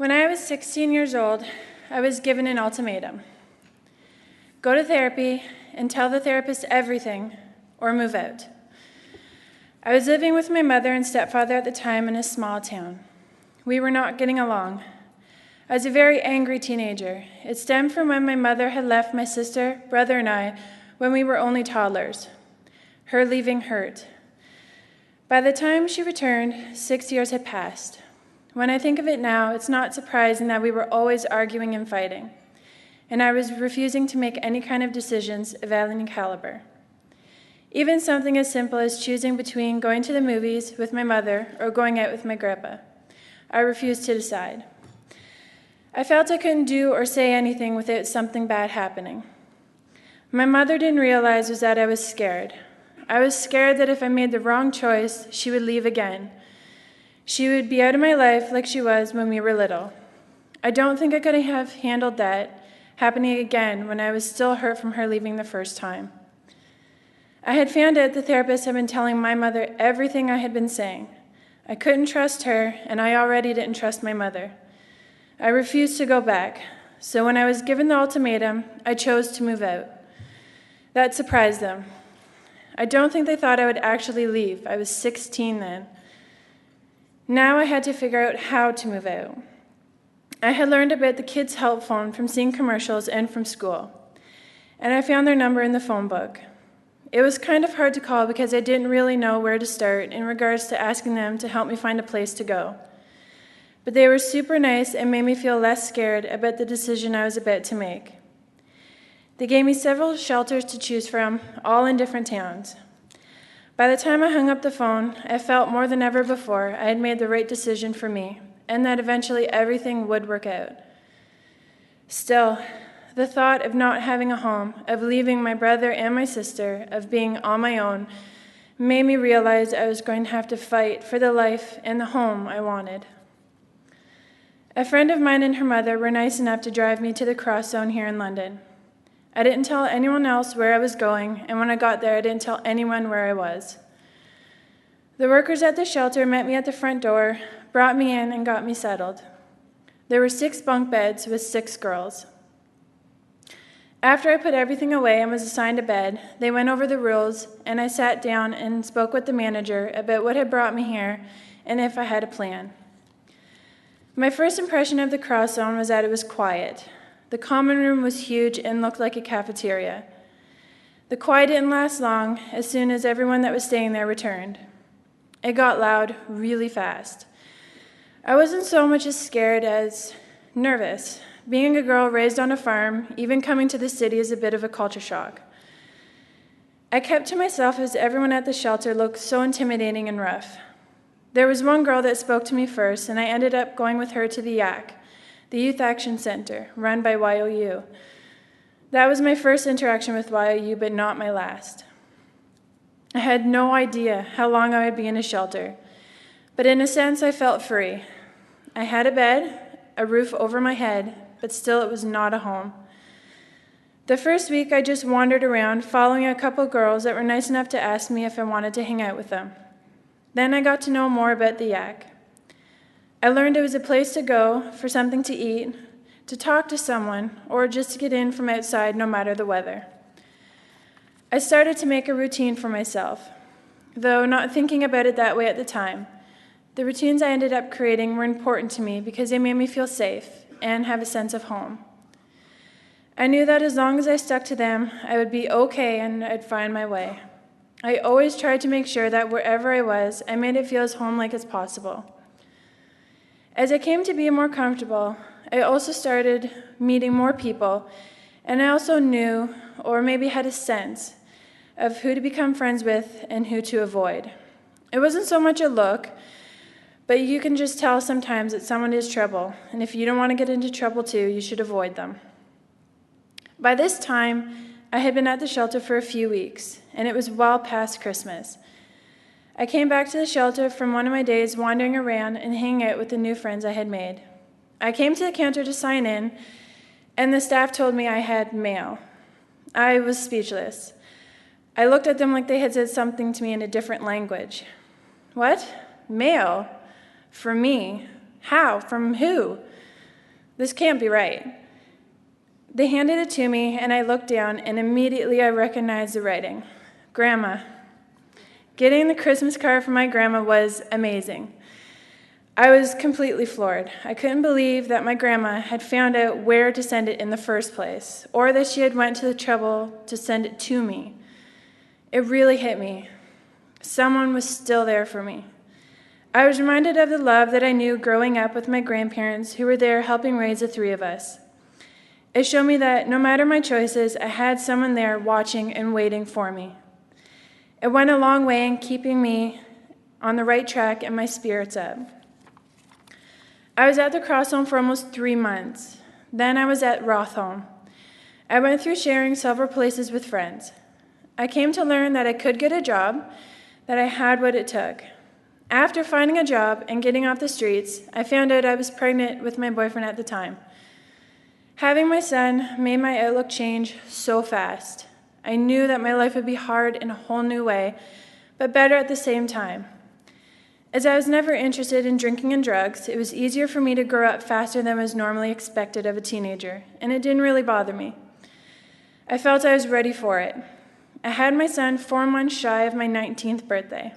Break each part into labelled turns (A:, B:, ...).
A: When I was 16 years old, I was given an ultimatum. Go to therapy and tell the therapist everything, or move out. I was living with my mother and stepfather at the time in a small town. We were not getting along. I was a very angry teenager. It stemmed from when my mother had left my sister, brother, and I when we were only toddlers. Her leaving hurt. By the time she returned, 6 years had passed. When I think of it now, it's not surprising that we were always arguing and fighting, and I was refusing to make any kind of decisions of any caliber. Even something as simple as choosing between going to the movies with my mother or going out with my grandpa. I refused to decide. I felt I couldn't do or say anything without something bad happening. My mother didn't realize was that I was scared. I was scared that if I made the wrong choice, she would leave again. She would be out of my life like she was when we were little. I don't think I could have handled that happening again when I was still hurt from her leaving the first time. I had found out the therapist had been telling my mother everything I had been saying. I couldn't trust her, and I already didn't trust my mother. I refused to go back, so when I was given the ultimatum, I chose to move out. That surprised them. I don't think they thought I would actually leave. I was 16 then. Now I had to figure out how to move out. I had learned about the Kids Help phone from seeing commercials and from school, and I found their number in the phone book. It was kind of hard to call because I didn't really know where to start in regards to asking them to help me find a place to go. But they were super nice and made me feel less scared about the decision I was about to make. They gave me several shelters to choose from, all in different towns. By the time I hung up the phone, I felt more than ever before I had made the right decision for me, and that eventually everything would work out. Still, the thought of not having a home, of leaving my brother and my sister, of being on my own, made me realize I was going to have to fight for the life and the home I wanted. A friend of mine and her mother were nice enough to drive me to the cross zone here in London. I didn't tell anyone else where I was going, and when I got there, I didn't tell anyone where I was. The workers at the shelter met me at the front door, brought me in, and got me settled. There were 6 bunk beds with 6 girls. After I put everything away and was assigned a bed, they went over the rules, and I sat down and spoke with the manager about what had brought me here and if I had a plan. My first impression of the cross zone was that it was quiet. The common room was huge and looked like a cafeteria. The quiet didn't last long as soon as everyone that was staying there returned. It got loud really fast. I wasn't so much as scared as nervous. Being a girl raised on a farm, even coming to the city is a bit of a culture shock. I kept to myself as everyone at the shelter looked so intimidating and rough. There was one girl that spoke to me first, and I ended up going with her to the YAC, the Youth Action Center, run by YOU. That was my first interaction with YOU, but not my last. I had no idea how long I would be in a shelter, but in a sense I felt free. I had a bed, a roof over my head, but still it was not a home. The first week I just wandered around, following a couple girls that were nice enough to ask me if I wanted to hang out with them. Then I got to know more about the YAC. I learned it was a place to go for something to eat, to talk to someone, or just to get in from outside no matter the weather. I started to make a routine for myself, though not thinking about it that way at the time. The routines I ended up creating were important to me because they made me feel safe and have a sense of home. I knew that as long as I stuck to them, I would be okay and I'd find my way. I always tried to make sure that wherever I was, I made it feel as home-like as possible. As I came to be more comfortable, I also started meeting more people, and I also knew, or maybe had a sense, of who to become friends with and who to avoid. It wasn't so much a look, but you can just tell sometimes that someone is trouble, and if you don't want to get into trouble too, you should avoid them. By this time, I had been at the shelter for a few weeks, and it was well past Christmas. I came back to the shelter from one of my days wandering around and hanging out with the new friends I had made. I came to the counter to sign in, and the staff told me I had mail. I was speechless. I looked at them like they had said something to me in a different language. What? Mail? For me? How? From who? This can't be right. They handed it to me, and I looked down, and immediately I recognized the writing. Grandma. Getting the Christmas card from my grandma was amazing. I was completely floored. I couldn't believe that my grandma had found out where to send it in the first place, or that she had went to the trouble to send it to me. It really hit me. Someone was still there for me. I was reminded of the love that I knew growing up with my grandparents who were there helping raise the three of us. It showed me that no matter my choices, I had someone there watching and waiting for me. It went a long way in keeping me on the right track and my spirits up. I was at the Cross Home for almost 3 months. Then I was at Roth Home. I went through sharing several places with friends. I came to learn that I could get a job, that I had what it took. After finding a job and getting off the streets, I found out I was pregnant with my boyfriend at the time. Having my son made my outlook change so fast. I knew that my life would be hard in a whole new way, but better at the same time. As I was never interested in drinking and drugs, it was easier for me to grow up faster than was normally expected of a teenager, and it didn't really bother me. I felt I was ready for it. I had my son 4 months shy of my 19th birthday.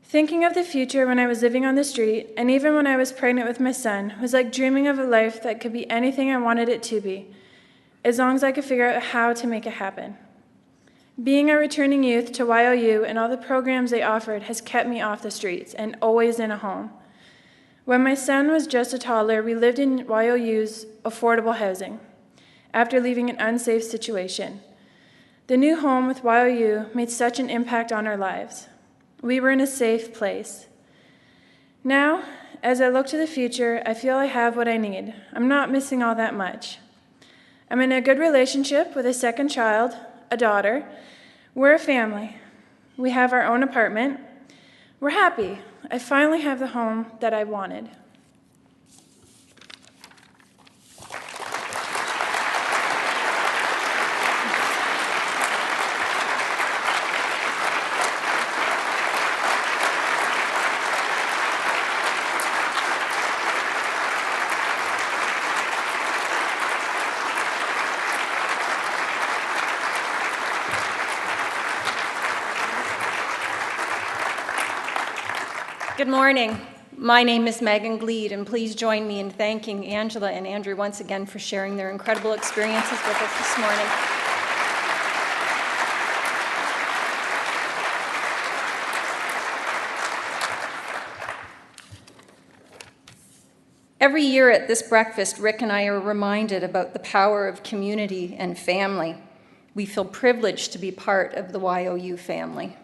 A: Thinking of the future when I was living on the street, and even when I was pregnant with my son, was like dreaming of a life that could be anything I wanted it to be, as long as I could figure out how to make it happen. Being a returning youth to YOU and all the programs they offered has kept me off the streets and always in a home. When my son was just a toddler, we lived in YOU's affordable housing after leaving an unsafe situation. The new home with YOU made such an impact on our lives. We were in a safe place. Now, as I look to the future, I feel I have what I need. I'm not missing all that much. I'm in a good relationship with a second child, a daughter. We're a family. We have our own apartment. We're happy. I finally have the home that I wanted.
B: Good morning. My name is Megan Gleed, and please join me in thanking Angela and Andrew once again for sharing their incredible experiences with us this morning. Every year at this breakfast, Rick and I are reminded about the power of community and family. We feel privileged to be part of the YOU family.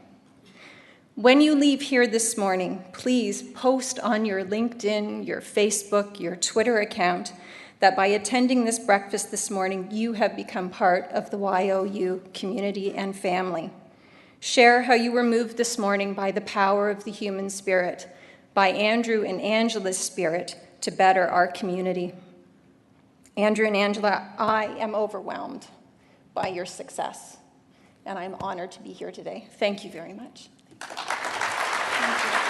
B: When you leave here this morning, please post on your LinkedIn, your Facebook, your Twitter account that by attending this breakfast this morning, you have become part of the YOU community and family. Share how you were moved this morning by the power of the human spirit, by Andrew and Angela's spirit to better our community. Andrew and Angela, I am overwhelmed by your success, and I'm honored to be here today. Thank you very much. Thank you.